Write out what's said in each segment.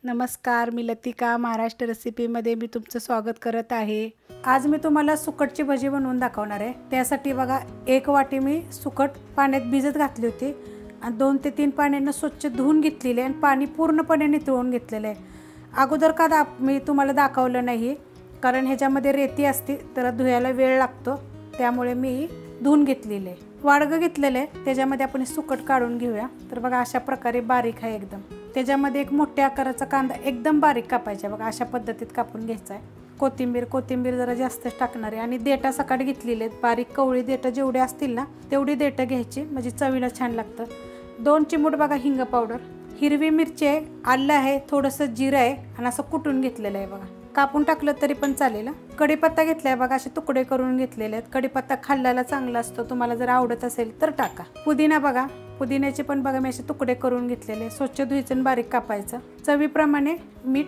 नमस्कार, मी लतिका महाराष्ट्र रेसिपीमध्ये मी तुमचं स्वागत करत आहे। आज मी तुम्हाला सुकटची भजी बनवून दाखवणार आहे। त्यासाठी बघा 1 वाटी मी सुकट पाण्यात भिजत घातली होती आणि 2 ते 3 पाण्याने स्वच्छ धुवून घेतलेले आणि पाणी पूर्णपणे निथळून घेतलेले आहे। अगोदर का मी तुम्हाला दाखवलं नाही कारण ह्याच्यामध्ये रेती असते तर धुयाला वेळ लागतो, त्यामुळे मी धुवून घेतलेले वाडगं घेतलेले। त्याच्यामध्ये आपण सुकट काढून घेऊया। तर बघा अशा प्रकारे बारीक आहे एकदम। त्याच्यामध्ये एक मोठ्या आकाराचा कांदा एकदम बारीक कापायचा, बघा अशा पद्धतीत कापून घ्यायचा आहे। कोथिंबीर जरा जास्तच टाकणार आहे आणि देठा सकाळ घेतलेले आहेत, बारीक कवळी देठ जेवढे असतील ना तेवढी देठ घ्यायची, म्हणजे चवीला छान लागतं। 2 चिमूट बघा हिंग पावडर, हिरवी मिरची आहे, आलं आहे, थोडंसं जिरं आहे आणि असं कुटून घेतलेलं आहे बघा। कापून टाकलं तरी पण चालेल। कढीपत्ता घेतलाय बघा, असे तुकडे करून घेतलेले आहेत। कढीपत्ता खाल्ल्याला चांगला असतो, तुम्हाला जर आवडत असेल तर टाका। पुदिना बघा, पुदिन्याचे पण बघा मी असे तुकडे करून घेतलेले, स्वच्छ धुवायचं आणि बारीक कापायचं। चवीप्रमाणे मीठ,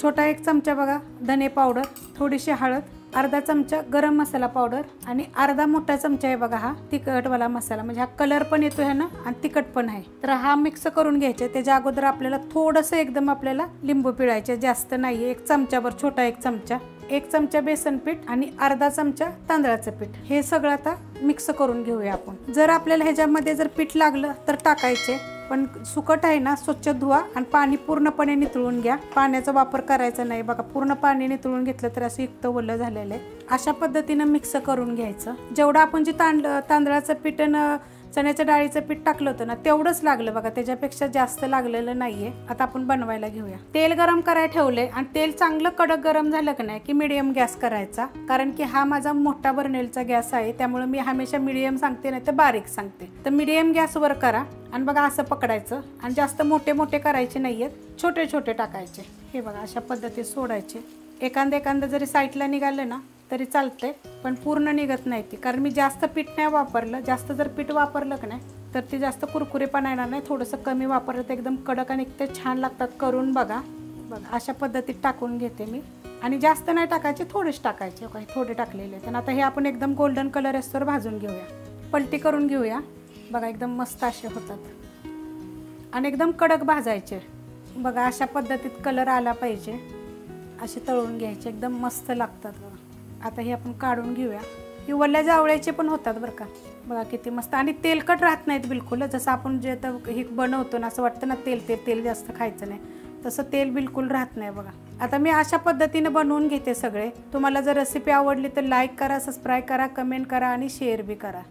छोटा 1 चमचा बघा धने पावडर, थोडीशी हळद, अर्धा चमचा गरम मसाला पावडर आणि अर्धा मोठा चमचा आहे बघा हा तिखटवाला मसाला, म्हणजे हा कलर पण येतो ह्यानं आणि तिखट पण आहे। तर हा मिक्स करून घ्यायचे। त्याच्या अगोदर आपल्याला थोडंसं एकदम आपल्याला लिंबू पिळायचे, जास्त नाही, 1 चमचाभर, छोटा 1 चमचा, 1 चमचा बेसन पीठ आणि अर्धा चमचा तांदळाचं पीठ, हे सगळं आता मिक्स करून घेऊया आपण। जर आपल्याला ह्याच्यामध्ये जर पीठ लागलं तर टाकायचे, पण सुकट आहे ना स्वच्छ धुवा आणि पाणी पूर्णपणे निथळून घ्या। पाण्याचा वापर करायचा नाही बघा, पूर्ण पाणी निथळून घेतलं तर असं युक्त ओलं झालेलं आहे। अशा पद्धतीनं मिक्स करून घ्यायचं। जेवढं आपण जे तांदळाचं पीठ आणि चण्याच्या डाळीचं पीठ टाकलं होतं ना तेवढंच लागलं बघा, त्याच्यापेक्षा जास्त लागलेलं नाहीये। आता आपण बनवायला घेऊया। तेल गरम करायला ठेवले आणि तेल चांगलं कडक गरम झालं की नाही की मीडियम गॅस करायचा, कारण की हा माझा मोठा बर्नेलचा गॅस आहे, त्यामुळे मी हमेशा मीडियम सांगते नाही तर बारीक सांगते। तर मीडियम गॅसवर करा आणि बघा असं पकडायचं आणि जास्त मोठे मोठे करायचे नाहीयेत, छोटे छोटे टाकायचे। हे बघा अशा पद्धतीत सोडायचे। एखादं जरी साईडला निघालं ना तरी चालतंय, पण पूर्ण निघत नाही ती, कारण मी जास्त पीठ नाही वापरलं। जास्त जर पीठ वापरलं की नाही तर ते जास्त कुरकुरेपणा येणार नाही, थोडंसं कमी वापरलं तर एकदम कडक आणि ते छान लागतात। करून बघा अशा पद्धतीत टाकून घेते मी, आणि जास्त नाही टाकायचे, थोडेच टाकायचे, काही थोडे टाकलेले आहेत। आता हे आपण एकदम गोल्डन कलर असल्यावर भाजून घेऊया, पलटी करून घेऊया बघा, एकदम मस्त असे होतात आणि एकदम कडक भाजायचे बघा। अशा पद्धतीत कलर आला पाहिजे, असे तळून घ्यायचे, एकदम मस्त लागतात बघा। आता हे आपण काढून घेऊया। ही वल्ल्या जावळ्याचे पण होतात बरं का, बघा किती मस्त, आणि तेलकट राहत नाहीत बिलकुल। जसं आपण जे हे बनवतो ना असं वाटतं ना तेल जास्त खायचं नाही, तसं तेल बिलकुल राहत नाही बघा। आता मी अशा पद्धतीने बनवून घेते सगळे। तुम्हाला जर रेसिपी आवडली तर लाईक करा, सबस्क्राईब करा, कमेंट करा आणि शेअर बी करा।